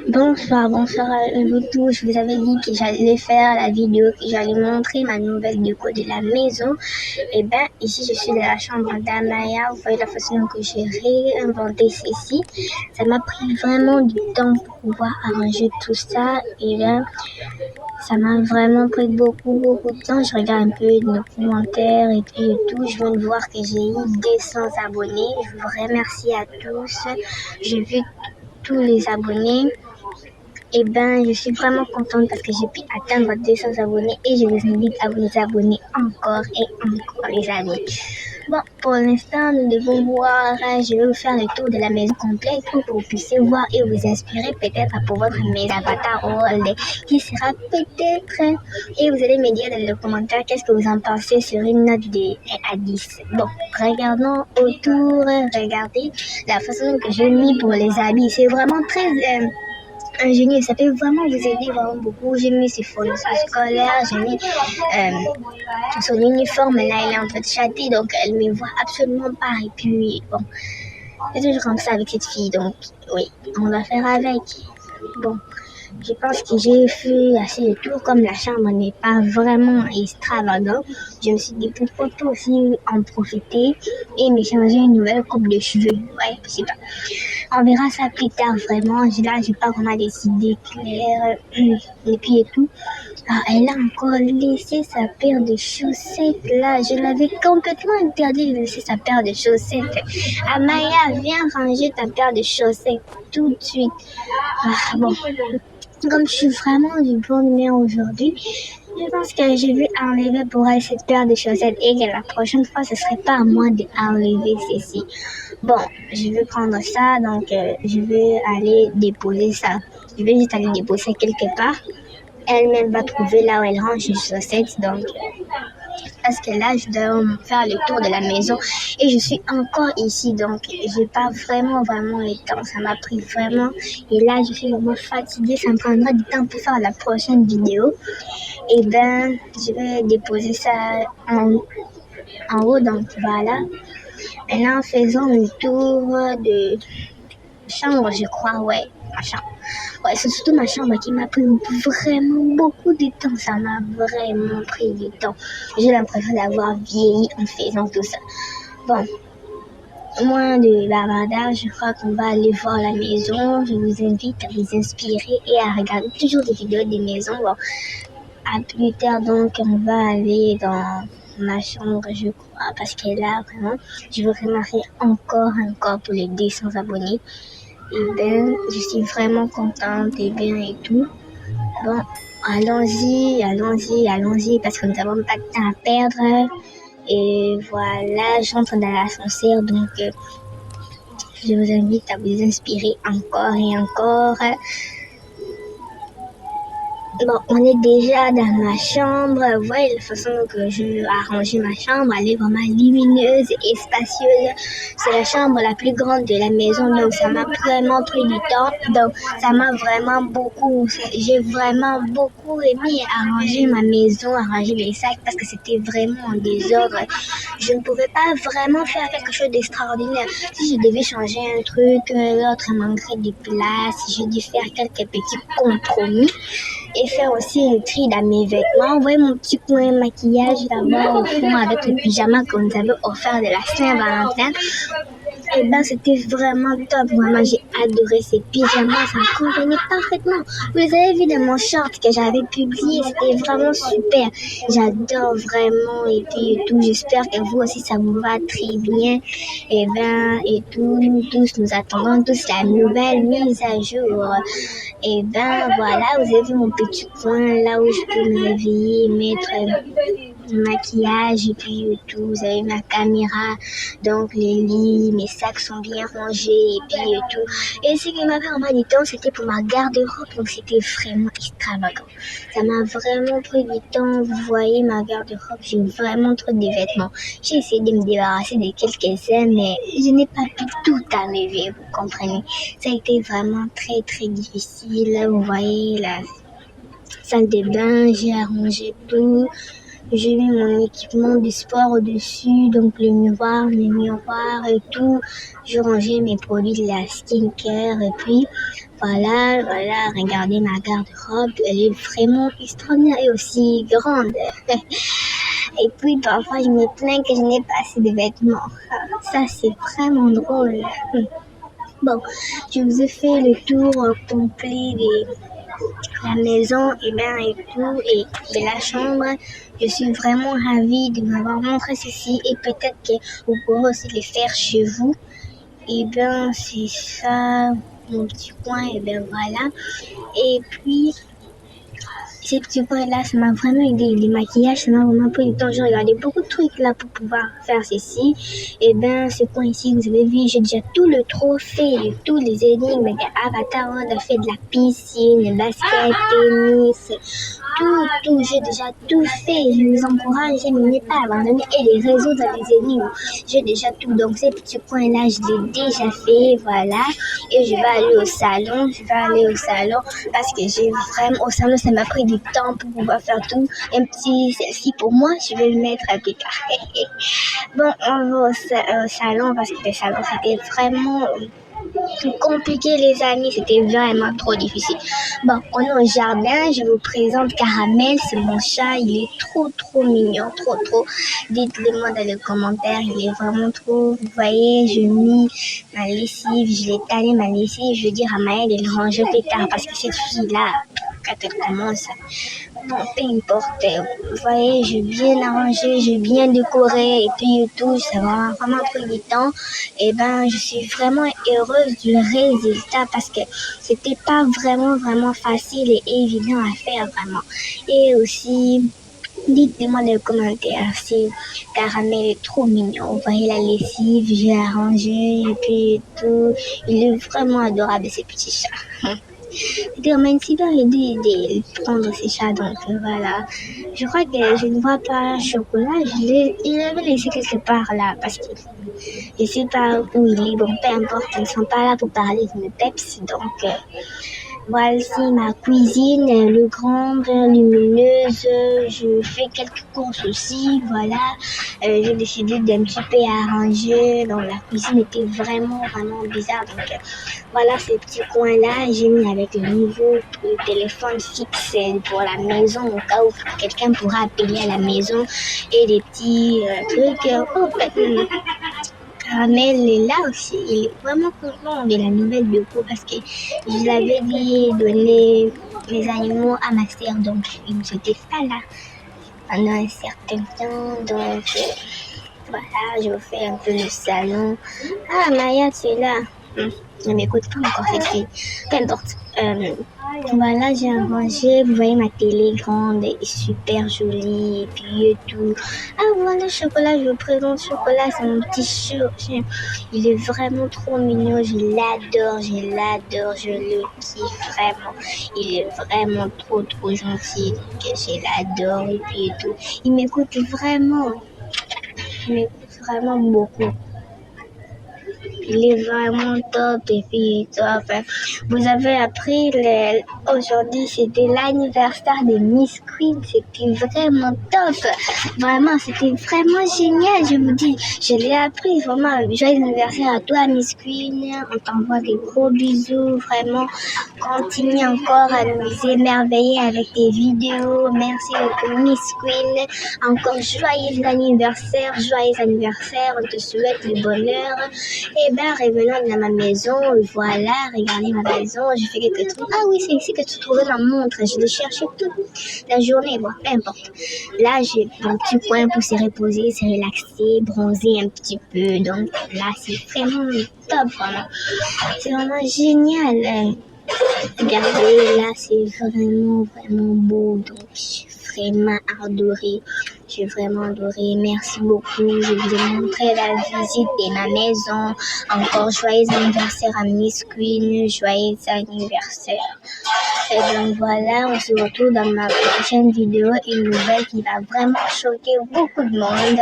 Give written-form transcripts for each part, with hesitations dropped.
Bonsoir à vous tous. Je vous avais dit que j'allais faire la vidéo, que j'allais montrer ma nouvelle déco de la maison. Et ben, ici, je suis dans la chambre d'Amaya. Vous voyez la façon dont j'ai réinventé ceci. Ça m'a pris vraiment du temps pour pouvoir arranger tout ça. Et ben, ça m'a vraiment pris beaucoup de temps. Je regarde un peu nos commentaires et puis tout. Je viens de voir que j'ai eu 200 abonnés. Je vous remercie à tous. J'ai vu tous les abonnés. Eh ben, je suis vraiment contente parce que j'ai pu atteindre 200 abonnés et je vous invite à vous abonner encore et encore, les amis. Bon, pour l'instant, nous devons voir. Je vais vous faire le tour de la maison complète pour que vous puissiez voir et vous inspirer peut-être pour votre maison avatar world qui sera peut-être. Et vous allez me dire dans les commentaires qu'est-ce que vous en pensez sur une note de 1 à 10. Bon, regardons autour, regardez la façon que j'ai mis pour les habits. C'est vraiment très ingénieux, ça peut vraiment vous aider vraiment beaucoup. J'ai mis ses fournitures scolaires, j'ai mis son uniforme, là elle est en train de chatter, donc elle me voit absolument pas. Et puis bon, c'est toujours comme ça avec cette fille, donc oui, on va faire avec. Bon, je pense que j'ai fait assez de tours, comme la chambre n'est pas vraiment extravagante. Je me suis dit pourquoi pas aussi en profiter et me changer une nouvelle coupe de cheveux. Ouais, je sais pas. On verra ça plus tard vraiment. Là, j'ai pas vraiment décidé clair. Et puis et tout. Ah, elle a encore laissé sa paire de chaussettes là. Je l'avais complètement interdit de laisser sa paire de chaussettes. Amaya, viens ranger ta paire de chaussettes tout de suite. Ah, bon, comme je suis vraiment du bon humeur aujourd'hui, je pense que je vais enlever pour elle cette paire de chaussettes et que la prochaine fois, ce serait pas à moi d'enlever ceci. Bon, je vais prendre ça, donc je vais aller déposer ça. Je vais juste aller déposer quelque part. Elle-même va trouver là où elle range les chaussettes, donc parce que là, je dois faire le tour de la maison et je suis encore ici, donc j'ai pas vraiment le temps. Ça m'a pris vraiment, et là, je suis vraiment fatiguée. Ça me prendra du temps pour faire la prochaine vidéo. Et ben, je vais déposer ça en haut, donc voilà. Maintenant, faisons le tour de chambre, je crois, ouais, ma chambre. Ouais, c'est surtout ma chambre qui m'a pris vraiment beaucoup de temps. Ça m'a vraiment pris du temps. J'ai l'impression d'avoir vieilli en faisant tout ça. Bon, moins de bavardage, je crois qu'on va aller voir la maison. Je vous invite à vous inspirer et à regarder toujours des vidéos des maisons. Bon, à plus tard, donc, on va aller dans ma chambre, je crois, parce que là, vraiment, je vous remercie encore pour les 200 abonnés. Et ben, je suis vraiment contente et bien et tout. Bon, allons-y, parce que nous n'avons pas de temps à perdre. Et voilà, j'entre dans l'ascenseur, donc je vous invite à vous inspirer encore et encore. Bon, on est déjà dans ma chambre. Vous voyez la façon que je arrangé ma chambre. Elle est vraiment lumineuse et spacieuse. C'est la chambre la plus grande de la maison. Donc, ça m'a vraiment pris du temps. Donc, ça m'a vraiment beaucoup. J'ai vraiment beaucoup aimé arranger ma maison, arranger les sacs parce que c'était vraiment en désordre. Je ne pouvais pas vraiment faire quelque chose d'extraordinaire. Si je devais changer un truc, l'autre manquerait de place. J'ai dû faire quelques petits compromis et faire aussi le tri dans mes vêtements. Vous voyez mon petit coin maquillage là-bas au fond avec le pyjama qu'on nous avait offert de la Saint-Valentin. Et ben c'était vraiment top, vraiment j'ai adoré ces pyjamas, ça me convenait parfaitement. Vous les avez vu dans mon short que j'avais publié, c'était vraiment super. J'adore vraiment et puis et tout, j'espère que vous aussi ça vous va très bien. Et ben et tout, nous tous nous attendons tous la nouvelle mise à jour. Et ben voilà, vous avez vu mon petit coin là où je peux me réveiller, mettre maquillage et puis tout. Vous avez ma caméra, donc les lits, mes sacs sont bien rangés et puis tout. Et ce qui m'a fait vraiment du temps, c'était pour ma garde-robe, donc c'était vraiment extravagant. Ça m'a vraiment pris du temps. Vous voyez ma garde-robe, j'ai vraiment trop de vêtements. J'ai essayé de me débarrasser de quelques-uns, mais je n'ai pas pu tout enlever, vous comprenez. Ça a été vraiment très difficile. Vous voyez la salle de bain, j'ai arrangé tout. J'ai mis mon équipement de sport au-dessus, donc le miroir, les miroirs et tout. Je rangeais mes produits de la skincare et puis voilà, regardez ma garde-robe, elle est vraiment extraordinaire et aussi grande. Et puis parfois je me plains que je n'ai pas assez de vêtements. Ça c'est vraiment drôle. Bon, je vous ai fait le tour complet de la maison et tout et de la chambre. Je suis vraiment ravie de m'avoir montré ceci et peut-être que vous pourrez aussi le faire chez vous. Et bien c'est ça mon petit coin et bien voilà. Et puis ces petits points-là, ça m'a vraiment aidé. Les maquillages, ça m'a vraiment pris du temps. J'ai regardé beaucoup de trucs là pour pouvoir faire ceci. Et ben, ce point ici, vous avez vu, j'ai déjà tout le trophée de tous les énigmes. Avatar, on a fait de la piscine, le basket, tennis, tout. J'ai déjà tout fait. Je vous encourage, je n'ai pas abandonné. Et les réseaux dans les énigmes, j'ai déjà tout. Donc, ces petits points-là, je l'ai déjà fait. Voilà. Et je vais aller au salon. Parce que j'ai vraiment, au salon, ça m'a pris du temps pour pouvoir faire tout. Un petit celle-ci pour moi, je vais le mettre à plus tard. Bon, on va au salon parce que le salon, c'était vraiment compliqué, les amis. C'était vraiment trop difficile. Bon, on est au jardin. Je vous présente Caramel. C'est mon chat. Il est trop mignon. Trop. Dites-le moi dans les commentaires. Il est vraiment trop. Vous voyez, je mis ma lessive. Je l'ai tanné ma lessive. Je vais dire à Maya de le ranger plus tard parce que cette fille-là, quand elle commence, bon, peu importe. Vous voyez, j'ai bien arrangé, j'ai bien décoré et puis tout, ça va vraiment pris du temps. Et ben, je suis vraiment heureuse du résultat parce que c'était pas vraiment facile et évident à faire vraiment. Et aussi, dites-moi dans les commentaires si Caramel est trop mignon. Vous voyez la lessive, j'ai arrangé et puis tout. Il est vraiment adorable ce petit chat. C'était même si bien aidé de prendre ces chats, donc voilà. Je crois que je ne vois pas Chocolat, il l'avais laissé quelque part là, parce que je sais pas où il est, bon, peu importe, ils ne sont pas là pour parler de mes peps, donc voici ma cuisine, le grande, lumineuse, je fais quelques courses aussi, voilà. J'ai décidé d'un petit peu arranger, donc la cuisine était vraiment bizarre, donc voilà ces petits coins-là, j'ai mis avec le nouveau téléphone fixe pour la maison, au cas où quelqu'un pourra appeler à la maison, et des petits trucs. Caramel est là aussi, il est vraiment content de la nouvelle déco parce que je l'avais dit donner mes animaux à ma sœur, donc il n'était pas là pendant un certain temps, donc voilà, je vous fais un peu le salon. Ah, Maya, tu es là. Ne m'écoute pas encore cette fille. Peu importe. Voilà, j'ai arrangé. Vous voyez ma télé grande et super jolie. Et puis tout. Ah, voilà, Chocolat. Je vous présente Chocolat. C'est mon petit chat. Il est vraiment trop mignon. Je l'adore. Je le kiffe vraiment. Il est vraiment trop gentil. Donc, je l'adore. Et puis tout. Il m'écoute vraiment. Il m'écoute vraiment beaucoup. Il est vraiment top et puis top. Vous avez appris aujourd'hui, c'était l'anniversaire de Miss Queen. C'était vraiment top. Vraiment, c'était vraiment génial. Je vous dis, je l'ai appris vraiment. Joyeux anniversaire à toi, Miss Queen. On t'envoie des gros bisous. Vraiment, continue encore à nous émerveiller avec tes vidéos. Merci beaucoup, Miss Queen. Encore joyeux anniversaire. On te souhaite le bonheur. Et ben, revenons dans ma maison, voilà, regardez ma maison, j'ai fait quelques trucs. Ah oui, c'est ici que tu trouvais ma montre, je l'ai cherché toute la journée, bon, peu importe. Là, j'ai mon petit coin pour se reposer, se relaxer, bronzer un petit peu, donc là, c'est vraiment top, vraiment. C'est vraiment génial. Regardez, là, c'est vraiment beau, donc j'ai vraiment adoré. J'ai vraiment adoré. Merci beaucoup. Je vous ai montré la visite de ma maison. Encore joyeux anniversaire à Miss Queen. Joyeux anniversaire. Et donc voilà, on se retrouve dans ma prochaine vidéo. Une nouvelle qui va vraiment choquer beaucoup de monde.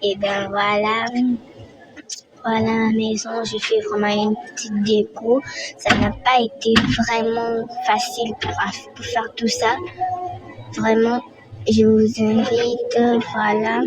Et ben voilà. Voilà ma maison, j'ai fait vraiment une petite déco. Ça n'a pas été vraiment facile pour faire tout ça. Vraiment. je vous invite, voilà.